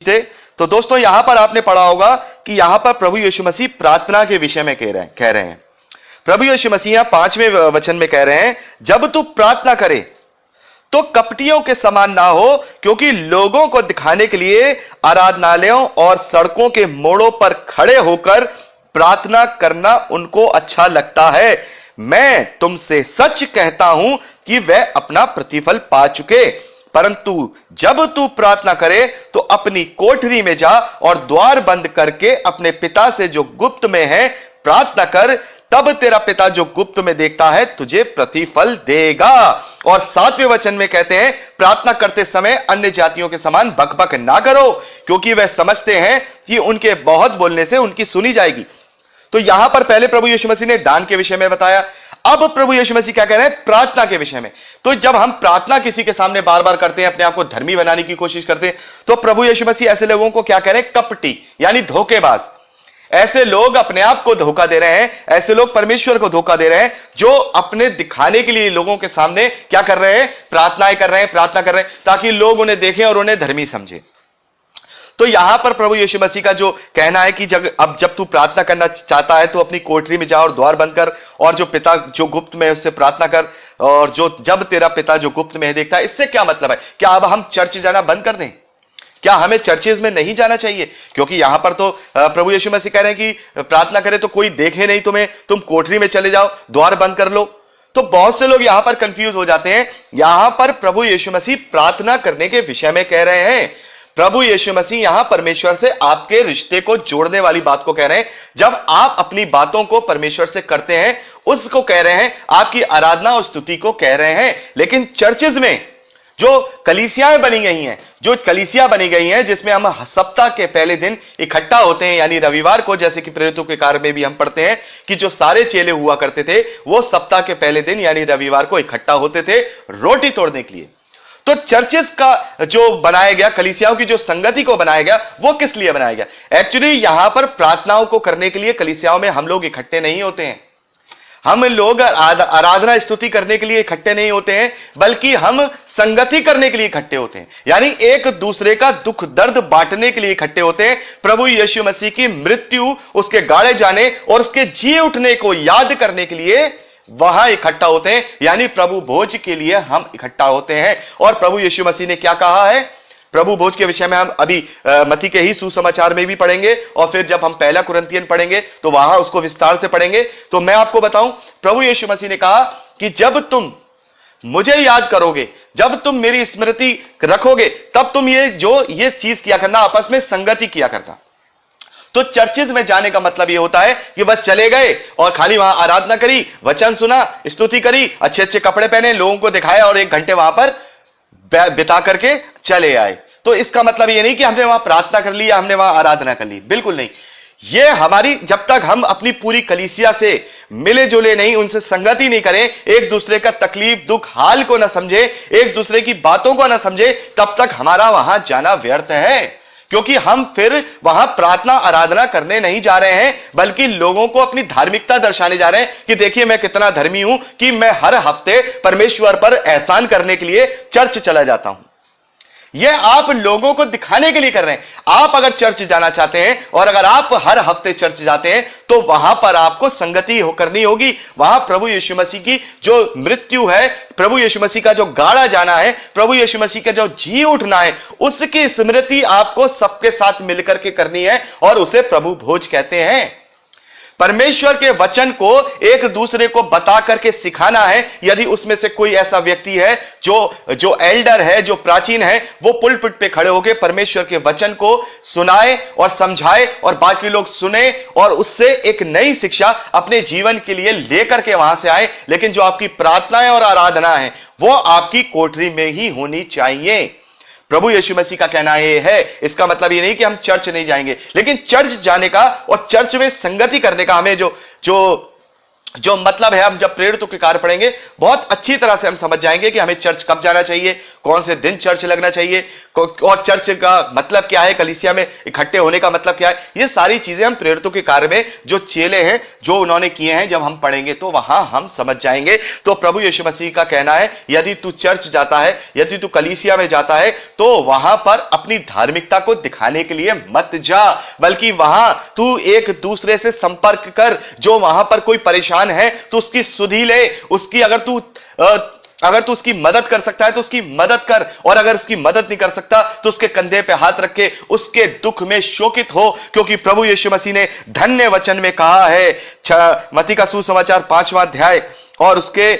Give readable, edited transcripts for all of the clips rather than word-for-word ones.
थे। तो दोस्तों यहां पर आपने पढ़ा होगा कि यहां पर प्रभु यीशु मसीह प्रार्थना के विषय में कह रहे हैं। प्रभु यीशु मसीह यहां 5वें वचन में कह रहे हैं, जब तू प्रार्थना करे तो कपटियों के समान ना हो, क्योंकि लोगों को दिखाने के लिए आराधनालयों और सड़कों के मोड़ों पर खड़े होकर प्रार्थना करना उनको अच्छा लगता है। मैं तुमसे सच कहता हूं कि वह अपना प्रतिफल पा चुके। परंतु जब तू प्रार्थना करे तो अपनी कोठरी में जा और द्वार बंद करके अपने पिता से जो गुप्त में है प्रार्थना कर, तब तेरा पिता जो गुप्त में देखता है तुझे प्रतिफल देगा। और 7वें वचन में कहते हैं, प्रार्थना करते समय अन्य जातियों के समान बकबक ना करो, क्योंकि वह समझते हैं कि उनके बहुत बोलने से उनकी सुनी जाएगी। तो यहां पर पहले प्रभु यीशु मसीह ने दान के विषय में बताया, अब प्रभु यीशु मसीह क्या कह रहे हैं? प्रार्थना के विषय में। तो जब हम प्रार्थना किसी के सामने बार बार करते हैं, अपने आप को धर्मी बनाने की कोशिश करते हैं, तो प्रभु यीशु मसीह ऐसे लोगों को क्या कह रहे हैं? कपटी, यानी धोखेबाज। ऐसे लोग अपने आप को धोखा दे रहे हैं, ऐसे लोग परमेश्वर को धोखा दे रहे हैं, जो अपने दिखाने के लिए लोगों के सामने क्या कर रहे हैं? प्रार्थनाएं कर रहे हैं, प्रार्थना कर रहे हैं, ताकि लोग उन्हें देखें और उन्हें धर्मी समझे। तो यहां पर प्रभु यीशु मसीह का जो कहना है कि जब तू प्रार्थना करना चाहता है तो अपनी कोठरी में जा और द्वार बंद कर, और जो पिता जो गुप्त में है उससे प्रार्थना कर, और जब तेरा पिता जो गुप्त में है देखता है। इससे क्या मतलब है? क्या अब हम चर्च जाना बंद कर दें? क्या हमें चर्चेज में नहीं जाना चाहिए? क्योंकि यहां पर तो प्रभु यीशु मसीह कह रहे हैं कि प्रार्थना करे तो कोई देखे नहीं तुम्हें, तुम कोठरी में चले जाओ, द्वार बंद कर लो। तो बहुत से लोग यहां पर कंफ्यूज हो जाते हैं। यहां पर प्रभु यीशु मसीह प्रार्थना करने के विषय में कह रहे हैं। प्रभु यीशु मसीह यहां परमेश्वर से आपके रिश्ते को जोड़ने वाली बात को कह रहे हैं। जब आप अपनी बातों को परमेश्वर से करते हैं, उसको कह रहे हैं, आपकी आराधना और स्तुति को कह रहे हैं। लेकिन चर्चेज में जो कलीसियाएं बनी गई हैं, जो कलीसिया बनी गई हैं, जिसमें हम सप्ताह के पहले दिन इकट्ठा होते हैं, यानी रविवार को, जैसे कि प्रेरितों के कार्य में भी हम पढ़ते हैं कि जो सारे चेले हुआ करते थे वो सप्ताह के पहले दिन यानी रविवार को इकट्ठा होते थे रोटी तोड़ने के लिए। तो चर्चेस का जो बनाया गया, कलीसियाओं की जो संगति को बनाया गया, वो किस लिए बनाया गया? एक्चुअली यहां पर प्रार्थनाओं को करने के लिए कलीसियाओं में हम लोग इकट्ठे नहीं होते हैं। हम लोग आराधना स्तुति करने के लिए इकट्ठे नहीं होते हैं, बल्कि हम संगति करने के लिए इकट्ठे होते हैं, यानी एक दूसरे का दुख दर्द बांटने के लिए इकट्ठे होते हैं। प्रभु यीशु मसीह की मृत्यु, उसके गाड़े जाने और उसके जी उठने को याद करने के लिए वहां इकट्ठा होते हैं, यानी प्रभु भोज के लिए हम इकट्ठा होते हैं। और प्रभु यीशु मसीह ने क्या कहा है प्रभु भोज के विषय में? हम अभी मत्ती के ही सुसमाचार में भी पढ़ेंगे, और फिर जब हम पहला कुरिन्थियन पढ़ेंगे तो वहां उसको विस्तार से पढ़ेंगे। तो मैं आपको बताऊं, प्रभु यीशु मसीह ने कहा कि जब तुम मुझे याद करोगे, जब तुम मेरी स्मृति रखोगे, तब तुम ये चीज किया करना, आपस में संगति किया करना। तो चर्चेज में जाने का मतलब यह होता है कि बस चले गए और खाली वहां आराधना करी, वचन सुना, स्तुति करी, अच्छे अच्छे कपड़े पहने, लोगों को दिखाया और 1 घंटे वहां पर बिता करके चले आए। तो इसका मतलब ये नहीं कि हमने वहां प्रार्थना कर ली या हमने वहां आराधना कर ली, बिल्कुल नहीं। ये हमारी, जब तक हम अपनी पूरी कलीसिया से मिले जुले नहीं, उनसे संगति नहीं करें, एक दूसरे का तकलीफ दुख हाल को ना समझे, एक दूसरे की बातों को ना समझे, तब तक हमारा वहां जाना व्यर्थ है। क्योंकि हम फिर वहां प्रार्थना आराधना करने नहीं जा रहे हैं, बल्कि लोगों को अपनी धार्मिकता दर्शाने जा रहे हैं कि देखिए मैं कितना धर्मी हूं कि मैं हर हफ्ते परमेश्वर पर एहसान करने के लिए चर्च चला जाता हूं। यह आप लोगों को दिखाने के लिए कर रहे हैं। आप अगर चर्च जाना चाहते हैं और अगर आप हर हफ्ते चर्च जाते हैं, तो वहां पर आपको संगति करनी होगी। वहां प्रभु यीशु मसीह की जो मृत्यु है, प्रभु यीशु मसीह का जो गाड़ा जाना है, प्रभु यीशु मसीह का जो जी उठना है, उसकी स्मृति आपको सबके साथ मिलकर के करनी है, और उसे प्रभु भोज कहते हैं। परमेश्वर के वचन को एक दूसरे को बता करके सिखाना है। यदि उसमें से कोई ऐसा व्यक्ति है जो एल्डर है, जो प्राचीन है, वो पुलपिट पे खड़े होकर परमेश्वर के वचन को सुनाए और समझाए और बाकी लोग सुने और उससे एक नई शिक्षा अपने जीवन के लिए लेकर के वहां से आए। लेकिन जो आपकी प्रार्थनाएं और आराधना है, वो आपकी कोठरी में ही होनी चाहिए। प्रभु यीशु मसीह का कहना यह है। इसका मतलब ये नहीं कि हम चर्च नहीं जाएंगे, लेकिन चर्च जाने का और चर्च में संगति करने का हमें जो जो मतलब है, हम जब प्रेरितों के कार्य पढ़ेंगे बहुत अच्छी तरह से हम समझ जाएंगे कि हमें चर्च कब जाना चाहिए, कौन से दिन चर्च लगना चाहिए, और चर्च का मतलब क्या है, कलीसिया में इकट्ठे होने का मतलब क्या है। ये सारी चीजें हम प्रेरितों के कार्य में जो चेले हैं, जो उन्होंने किए हैं, जब हम पढ़ेंगे तो वहां हम समझ जाएंगे। तो प्रभु यीशु मसीह का कहना है, यदि तू चर्च जाता है, यदि तू कलीसिया में जाता है, तो वहां पर अपनी धार्मिकता को दिखाने के लिए मत जा, बल्कि वहां तू एक दूसरे से संपर्क कर। जो वहां पर कोई परेशान है तो उसकी सुधि ले, उसकी अगर तू उसकी मदद कर सकता है तो उसकी मदद कर, और अगर उसकी मदद नहीं कर सकता तो उसके कंधे पे हाथ रख के उसके दुख में शोकित हो। क्योंकि प्रभु यीशु मसीह ने धन्य वचन में कहा है, मत्ती का सुसमाचार 5वां अध्याय और उसके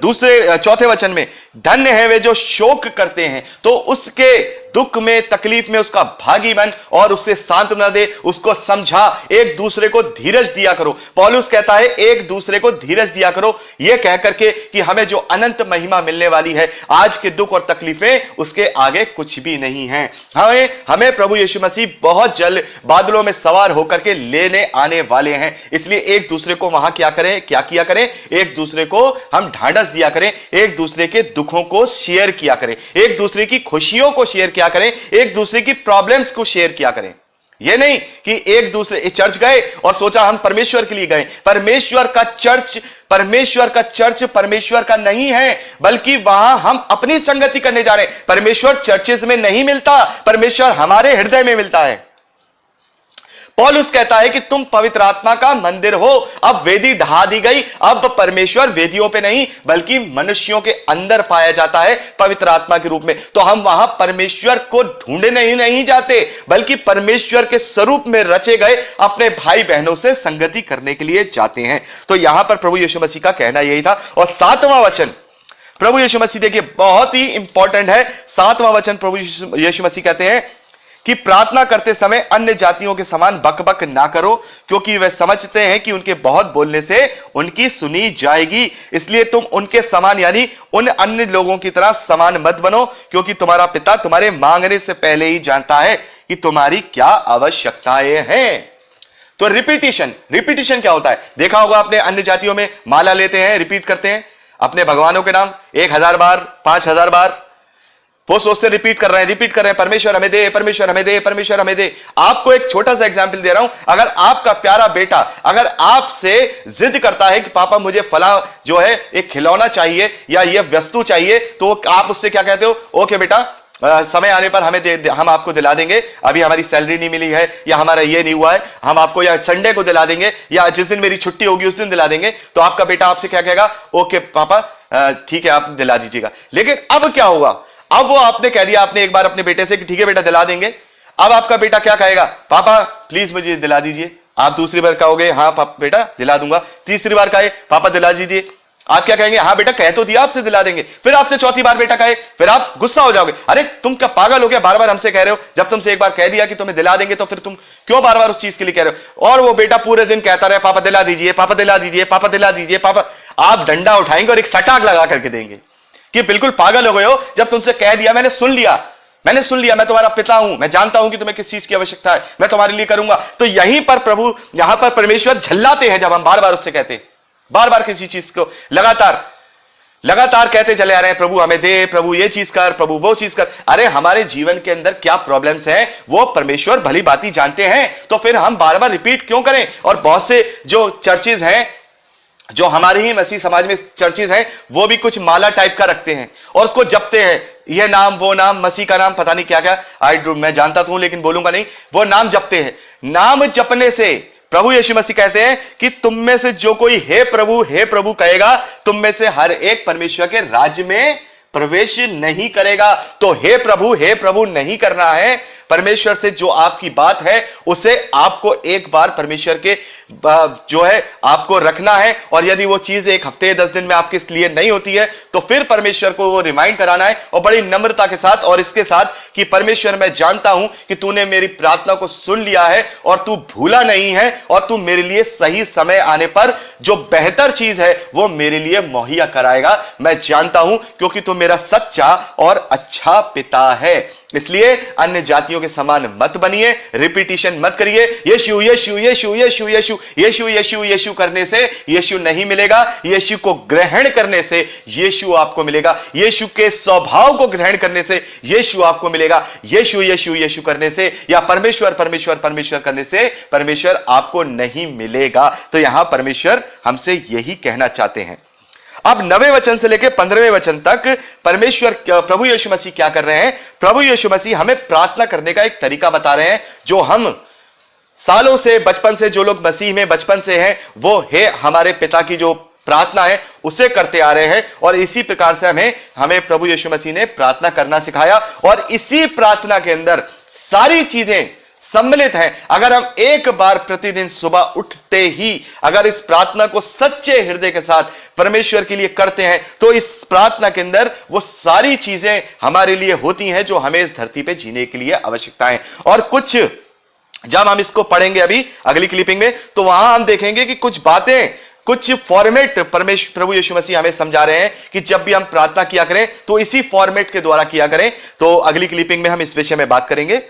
दूसरे चौथे वचन में, धन्य है वे जो शोक करते हैं, तो उसके दुख में तकलीफ में उसका भागी बन और उससे सांत्वना दे, उसको समझा, एक दूसरे को धीरज दिया करो। पौलुस कहता है एक दूसरे को धीरज दिया करो, यह कह करके कि हमें जो अनंत महिमा मिलने वाली है, आज के दुख और तकलीफें उसके आगे कुछ भी नहीं है। हमें प्रभु यीशु मसीह बहुत जल्द बादलों में सवार होकर के लेने आने वाले हैं। इसलिए एक दूसरे को वहां क्या किया करें, एक दूसरे को हम ढांढस दिया करें, एक दूसरे के दुखों को शेयर किया करें, एक दूसरे की खुशियों को शेयर किया करें, एक दूसरे की प्रॉब्लम्स को शेयर किया करें। यह नहीं कि एक दूसरे चर्च गए और सोचा हम परमेश्वर के लिए गए। परमेश्वर का चर्च परमेश्वर का नहीं है, बल्कि वहां हम अपनी संगति करने जा रहे हैं। परमेश्वर चर्चेज में नहीं मिलता, परमेश्वर हमारे हृदय में मिलता है। पौलुस कहता है कि तुम पवित्र आत्मा का मंदिर हो। अब वेदी ढहा दी गई, अब परमेश्वर वेदियों पे नहीं बल्कि मनुष्यों के अंदर पाया जाता है पवित्र आत्मा के रूप में। तो हम वहां परमेश्वर को ढूंढने नहीं जाते, बल्कि परमेश्वर के स्वरूप में रचे गए अपने भाई बहनों से संगति करने के लिए जाते हैं। तो यहां पर प्रभु यीशु मसीह का कहना यही था। और 7वां वचन प्रभु यीशु मसीह, देखिए बहुत ही इंपॉर्टेंट है। 7वां वचन प्रभु यीशु मसीह कहते हैं कि प्रार्थना करते समय अन्य जातियों के समान बकबक ना करो, क्योंकि वे समझते हैं कि उनके बहुत बोलने से उनकी सुनी जाएगी। इसलिए तुम उनके समान यानी उन अन्य लोगों की तरह समान मत बनो, क्योंकि तुम्हारा पिता तुम्हारे मांगने से पहले ही जानता है कि तुम्हारी क्या आवश्यकताएं हैं। तो रिपीटिशन क्या होता है, देखा होगा आपने, अन्य जातियों में माला लेते हैं, रिपीट करते हैं अपने भगवानों के नाम 1000 बार, 5000 बार। वो सोचते रिपीट कर रहे हैं, परमेश्वर हमें दे, परमेश्वर हमें दे, परमेश्वर हमें दे। आपको एक छोटा सा एग्जांपल दे रहा हूं। अगर आपका प्यारा बेटा अगर आपसे जिद करता है कि पापा मुझे फला जो है एक खिलौना चाहिए या ये वस्तु चाहिए, तो आप उससे क्या कहते हो, ओके बेटा समय आने पर हम आपको दिला देंगे, अभी हमारी सैलरी नहीं मिली है या हमारा ये नहीं हुआ है, हम आपको या संडे को दिला देंगे या जिस दिन मेरी छुट्टी होगी उस दिन दिला देंगे। तो आपका बेटा आपसे क्या कहेगा, ओके पापा ठीक है आप दिला दीजिएगा। लेकिन अब क्या होगा, अब वो आपने कह दिया आपने एक बार अपने बेटे से कि ठीक है बेटा दिला देंगे। अब आपका बेटा क्या कहेगा, पापा प्लीज मुझे दिला दीजिए। आप दूसरी बार कहोगे हाँ पापा बेटा दिला दूंगा। तीसरी बार कहे पापा दिला दीजिए, आप क्या कहेंगे, हाँ बेटा कह तो दिया आपसे दिला देंगे। फिर आपसे चौथी बार बेटा कहे, फिर आप गुस्सा हो जाओगे, अरे तुम क्या पागल हो गया, बार बार हमसे कह रहे हो, जब तुमसे एक बार कह दिया कि तुम्हें दिला देंगे तो फिर तुम क्यों बार बार उस चीज के लिए कह रहे हो। और वो बेटा पूरे दिन कहता रहे पापा दिला दीजिए, पापा दिला दीजिए, पापा दिला दीजिए, पापा। आप डंडा उठाएंगे और एक सटाक लगा करके देंगे कि बिल्कुल पागल हो गए हो, जब तुमसे कह दिया, मैंने सुन लिया, मैं तुम्हारा पिता हूं, मैं जानता हूं कि तुम्हें किस चीज की आवश्यकता है, मैं तुम्हारे लिए करूंगा। तो यहीं पर प्रभु, यहां पर परमेश्वर झल्लाते हैं जब हम बार बार उससे कहते हैं, बार बार किसी चीज को लगातार कहते चले आ रहे हैं, प्रभु हमें दे, प्रभु ये चीज कर, प्रभु वो चीज कर। अरे हमारे जीवन के अंदर क्या प्रॉब्लम्स हैं वो परमेश्वर भली बात जानते हैं, तो फिर हम बार बार रिपीट क्यों करें। और बहुत से जो चर्चेज हैं, जो हमारे ही मसीह समाज में चर्चेज हैं, वो भी कुछ माला टाइप का रखते हैं और उसको जपते हैं, ये नाम वो नाम, मसीह का नाम, पता नहीं क्या क्या, मैं जानता तो हूं लेकिन बोलूंगा नहीं, वो नाम जपते हैं। नाम जपने से प्रभु यीशु मसीह कहते हैं कि तुम में से जो कोई हे प्रभु कहेगा, तुम में से हर एक परमेश्वर के राज्य में प्रवेश नहीं करेगा। तो हे प्रभु नहीं करना है, परमेश्वर से जो आपकी बात है उसे आपको एक बार परमेश्वर के जो है आपको रखना है। और यदि वो चीज 1 हफ्ते 10 दिन में आपके लिए नहीं होती है तो फिर परमेश्वर को वो रिमाइंड कराना है, और बड़ी नम्रता के साथ और इसके साथ कि परमेश्वर मैं जानता हूं कि तूने मेरी प्रार्थना को सुन लिया है और तू भूला नहीं है, और तू मेरे लिए सही समय आने पर जो बेहतर चीज है वो मेरे लिए मुहैया कराएगा। मैं जानता हूं क्योंकि तू मेरा सच्चा और अच्छा पिता है। इसलिए अन्य जातियों के समान मत बनिए, रिपीटिशन मत करिए। यीशु यीशु यीशु यीशु यीशु यीशु यीशु यीशु करने से यीशु नहीं मिलेगा। यीशु को ग्रहण करने से यीशु आपको मिलेगा। यीशु के स्वभाव को ग्रहण करने से यीशु आपको मिलेगा। यीशु यीशु यीशु करने से या परमेश्वर परमेश्वर परमेश्वर करने से परमेश्वर आपको नहीं मिलेगा। तो यहां परमेश्वर हमसे यही कहना चाहते हैं। अब 9वें वचन से लेकर 15वें वचन तक परमेश्वर प्रभु यीशु मसीह क्या कर रहे हैं? प्रभु यीशु मसीह हमें प्रार्थना करने का एक तरीका बता रहे हैं, जो हम सालों से, बचपन से, जो लोग मसीह में बचपन से हैं, वो है हमारे पिता की जो प्रार्थना है उसे करते आ रहे हैं। और इसी प्रकार से हमें प्रभु यीशु मसीह ने प्रार्थना करना सिखाया। और इसी प्रार्थना के अंदर सारी चीजें सम्मिलित हैं। अगर हम एक बार प्रतिदिन सुबह उठते ही अगर इस प्रार्थना को सच्चे हृदय के साथ परमेश्वर के लिए करते हैं, तो इस प्रार्थना के अंदर वो सारी चीजें हमारे लिए होती हैं जो हमें इस धरती पे जीने के लिए आवश्यकता है। और कुछ जब हम इसको पढ़ेंगे अभी अगली क्लिपिंग में, तो वहां हम देखेंगे कि कुछ बातें, कुछ फॉर्मेट प्रभु यीशु मसीह हमें समझा रहे हैं कि जब भी हम प्रार्थना किया करें तो इसी फॉर्मेट के द्वारा किया करें। तो अगली क्लिपिंग में हम इस विषय में बात करेंगे।